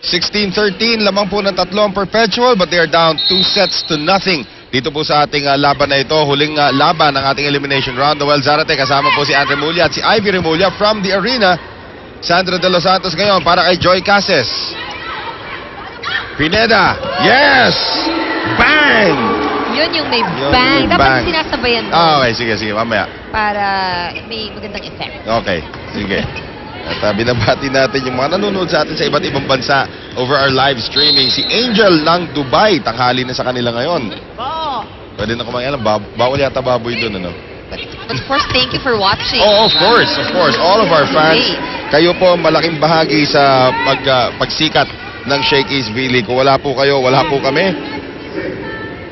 16-13, lamang po ng tatlong Perpetual, but they are down 2-0. Dito po sa ating laban na ito, huling laban ng ating elimination round. Noel Zarate, kasama po si Andre Mulla at si Ivy Remulla from the arena. Sandra De Los Santos ngayon para kay Joy Cases. Pineda, yes! Bang! Yun yung may bang. Dapat sinasabayan mo. Okay, sige, mamaya. Para may magandang effect. Okay, sige. At binabati natin yung mga nanonood sa atin sa iba't ibang bansa over our live streaming. Si Angel ng Dubai, tanghali na sa kanila ngayon. Pwede na kumain. Bawal yata baboy doon, ano? But of course, thank you for watching. Oh, of course. All of our fans. Kayo po malaking bahagi sa pagsikat ng Shakey's Billy. Kung wala po kayo, wala po kami.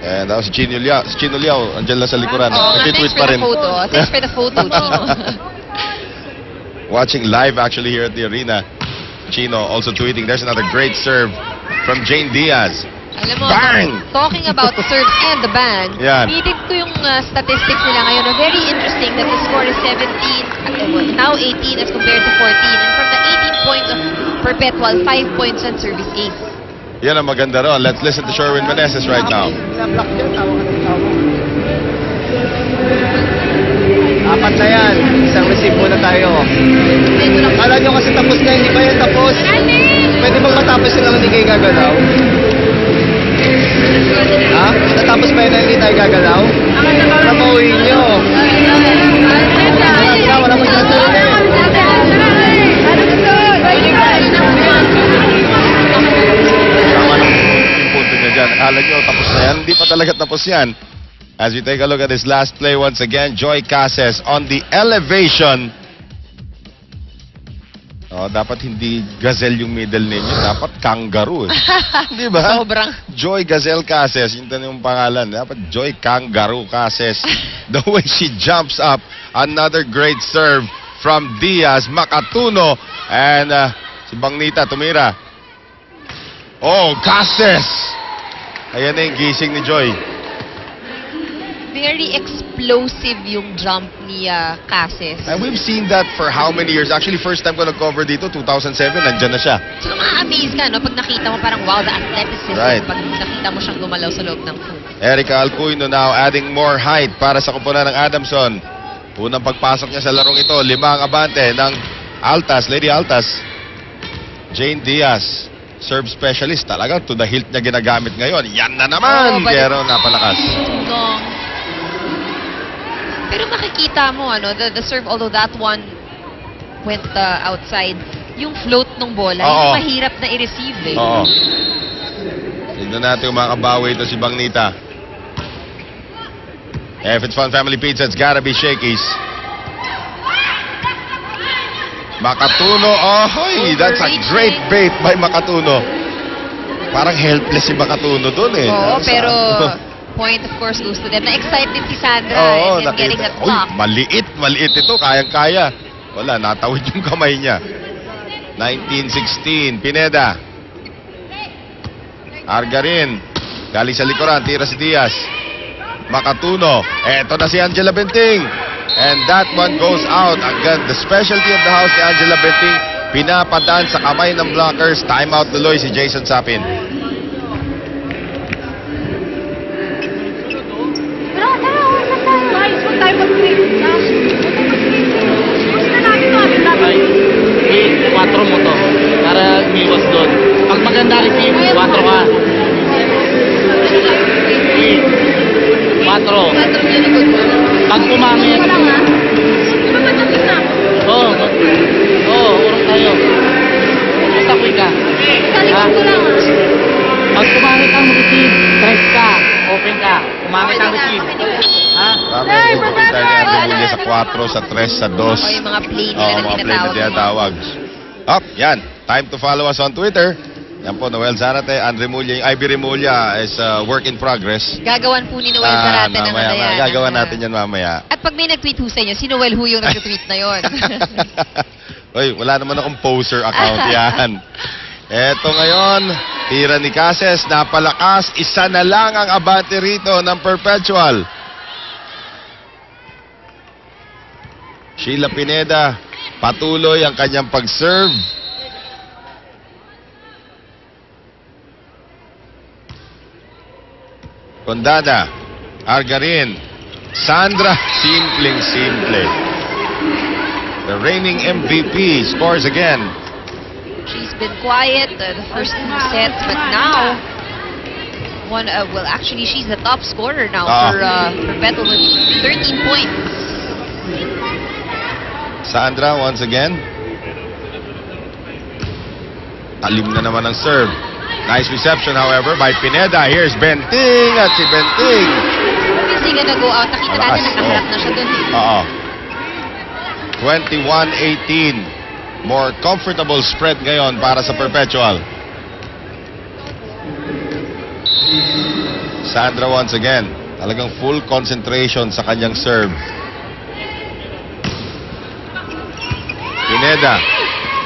And that was si Chino Liao. Andiyan lang sa likuran. Thanks for the photo. Thanks for the photo, Chino. Watching live actually here at the arena. Chino also tweeting. There's another great serve from Jane Diaz. Alam mo, bang! Talking about serves and the bang, yan. Hidig ko yung statistics nila ngayon. Very interesting that the score is 17, now 18 as compared to 14. And from the 18 points of Perpetual, 5 points on service ace. Yan ang maganda ron. Let's listen to Sherwin Meneses right now. Apat na yan. Isang receive muna tayo. Kala nyo kasi tapos na, hindi pa yan tapos. Pwede bang matapos sila hindi kayo gagalaw? Ha? Natapos pa yun na hindi tayo gagalaw? Napauwiin nyo. Wala mo dyan sa ulit. Tama yung punto niya dyan. Akala nyo tapos na yan. Hindi pa talaga tapos yan. As we take a look at this last play once again, Joy Cases on the elevation. Oh, dapat hindi gazelle yung middle name niya, dapat kangaroo. Di ba? Sobrang. Joy Gazelle Cases, yun yung pangalan. Dapat Joy Kangaroo Cases. The way she jumps up, another great serve from Diaz, Makatuno, and si Bangnita tumira. Oh, Cases! Ayan na yung gising ni Joy. Very explosive yung jump ni Cases. And we've seen that for how many years? Actually, first time ko nag-cover dito, 2007, nandyan na siya. So, ma-amaze ka, no? Pag nakita mo parang, wow, the athleticism. Right. Pag nakita mo siyang gumalaw sa loob ng pool. Erica Alcuino now adding more height para sa kupunan ng Adamson. Unang pagpasok niya sa larong ito, 5 ang abante ng Altas, Lady Altas. Jane Diaz, serve specialist. Talaga, to the hilt niya ginagamit ngayon. Yan na naman! Pero napalakas. Tunong. Pero makikita mo, the serve, although that one went outside, yung float ng bola, yung mahirap na i-receive eh. Oo. Tignan natin yung mga kabawi ito si Bangnita. If it's Fun Family Pizza, it's gotta be Shakey's. Makatuno, that's a great bait by Makatuno. Parang helpless si Makatuno dun eh. Oo, pero point of course goes to them. Na-excited si Sandra and getting that block. Maliit ito, kayang-kaya. Wala, natawid yung kamay niya. 19-16, Pineda. Argarin, galing sa likuran, tira si Diaz. Makatuno, eto na si Angela Benting. And that one goes out. Again, the specialty of the house ni Angela Benting, pinapadaan sa kamay ng blockers. Timeout tuloy si Jason Sapin. Quattro mo to para umiwas doon. Pag maganda receive, 4 ka. 4. Pag pumangit. Urong tayo. Basta kuy ka. Pag pumangit ang receive, 3 ka. Open ka. Pumangit ang receive. Kami ipakita ni Andre Mulla sa 4, sa 3, sa 2. O yung mga play nila na mga play na tinatawag. Yan. Time to follow us on Twitter. Yan po, Noel Zarate, Andre Mulla. Yung Ivy Remulla is work in progress. Gagawan po ni Noel Zarate ng mamaya, gagawan natin yan mamaya. At pag may nag-tweet ho sa inyo, si Noel ho yung nag-tweet na yon. Uy, wala naman akong poser account yan. Eto ngayon, tira ni Cases, napalakas. Isa na lang ang abante rito ng Perpetual. Sheila Pineda, patuloy ang kanyang pag-serve. Condada. Argarin. Sandra. Simpleng-simple. The reigning MVP scores again. She's been quiet the first 2 sets, but now, actually, she's the top scorer now for Perpetual with 13 points. Sandra once again. Talim na naman ang serve. Nice reception, however, by Pineda. Here's Benting at si Benting. Is he gonna go out? Nakita natin nakaharap na siya dun. Oo. 21-18. More comfortable spread ngayon para sa Perpetual. Sandra once again. Talagang full concentration sa kanyang serve. Pineda.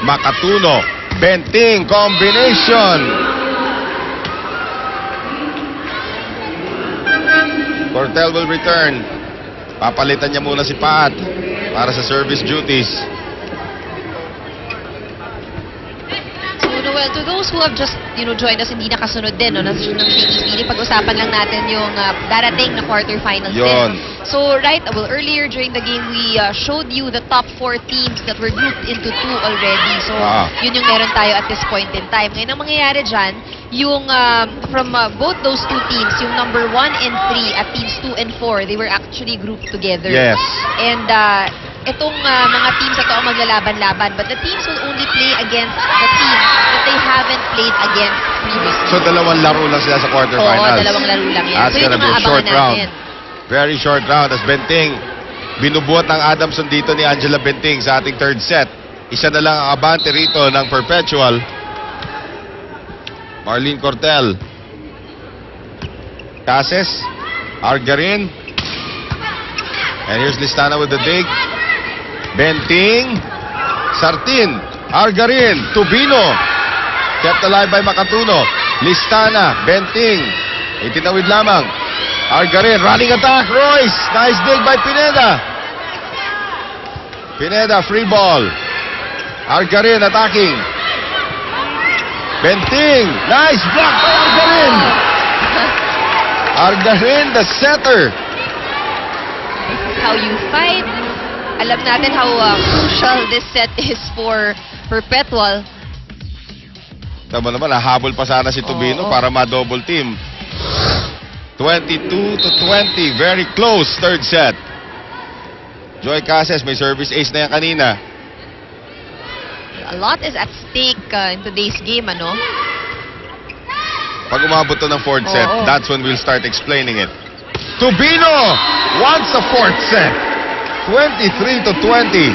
Makatuno. Benting. Combination. Cortel will return. Papalitan niya muna si Pat para sa service duties. Well, to those who have just, joined us, hindi nakasunod din, ng Shakey's Pili, pag-usapan lang natin yung darating na quarterfinals din. So, earlier during the game, we showed you the top 4 teams that were grouped into 2 already. So, yun yung meron tayo at this point in time. Ngayon, ang mangyayari dyan, yung from both those 2 teams, yung number 1 and 3 at teams 2 and 4, they were actually grouped together. Yes. And itong mga teams na to ang maglalaban-laban, but the teams will only play against the teams that they haven't played against previously. So, 2 laro lang sila sa quarterfinals. Oo, 2 laro lang yan. That's So, yun gonna ang be a maabangan short round. natin. Very short round. As Benting, binubuhat ng Adamson dito ni Angela Benting sa ating 3rd set. Isa na lang ang abante rito ng Perpetual. Marlene Cortel. Cases. Argarin. And here's Listana with the dig. Benting. Sartin. Argarin. Tubino. Kept alive by Makatuno. Listana. Benting. Itinawid lamang. Argarin. Running attack. Royce. Nice dig by Pineda. Pineda. Free ball. Argarin attacking. Benting. Nice block by Argarin. Argarin, the setter. This is how you fight. Alam natin how crucial this set is for Perpetual. Tama naman, hahabol pa sana si Tubino para ma-double team. 22-20. Very close, 3rd set. Joy Cases, may service ace na yan kanina. A lot is at stake in today's game, ano? Pag umabot to ng 4th set, that's when we'll start explaining it. Tubino wants a 4th set. 23-20.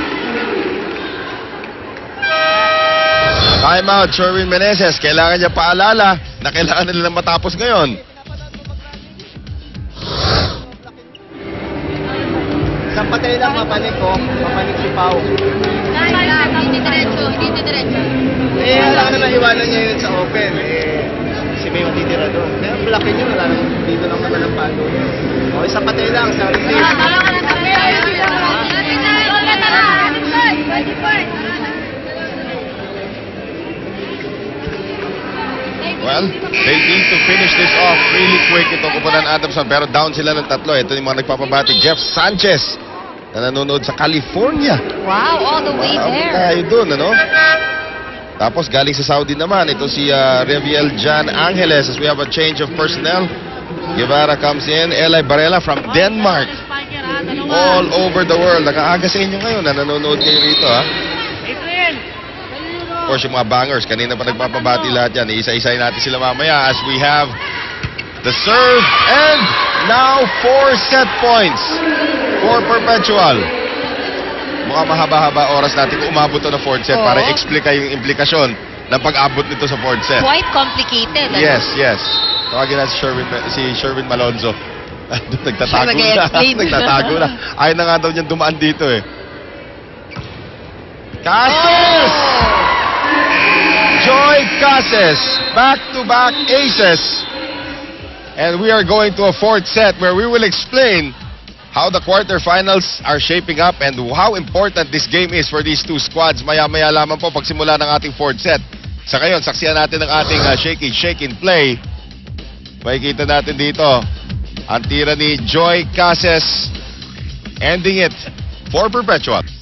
Timeout, Sherwin Meneses. Kailangan niya paalala na kailangan nila matapos ngayon. Isang patay lang, mabalik ko. Mabalik si Pau. Hindi diretso. Alam na iwanan niya yun sa open. Si May matitira doon. Kaya blockin niyo, wala naman dito lang naman ang palo. O, isang patay lang sa receive. Well, they need to finish this off really quick. Ito Kupunan Adamson, pero down sila ng 3. Ito yung mga nagpapabati. Jeff Sanchez na nanonood sa California. Wow, all the way there. Tayo dun, ano? Tapos galing sa Saudi naman, ito si Reviel Jan Angeles as we have a change of personnel. Guevara comes in. Eli Barela from Denmark. All over the world. Nakaaga sa inyo ngayon na nanonood kayo rito, ha? Of course, yung mga bangers, kanina pa nagpapabati lahat yan. Isa-isay natin sila mamaya as we have the serve and now 4 set points for Perpetual. Mukhang mahaba-haba oras natin kung umabot to na 4th set para i-explica yung implikasyon ng pag-abot nito sa 4th set. Quite complicated. Ano? Yes. Tawagin na si Sherwin Malonzo. Nagtatago na. Nagtatago na. Ayaw na nga daw niyang dumaan dito eh. Cases! Joy Cases. Back-to-back aces. And we are going to a 4th set where we will explain how the quarterfinals are shaping up and how important this game is for these 2 squads. Maya-maya lamang po pagsimula ng ating 4th set. Sa ngayon, saksiyan natin ang ating shake and play. Makikita natin dito Ang tira ni Joy Cases, ending it for Perpetual.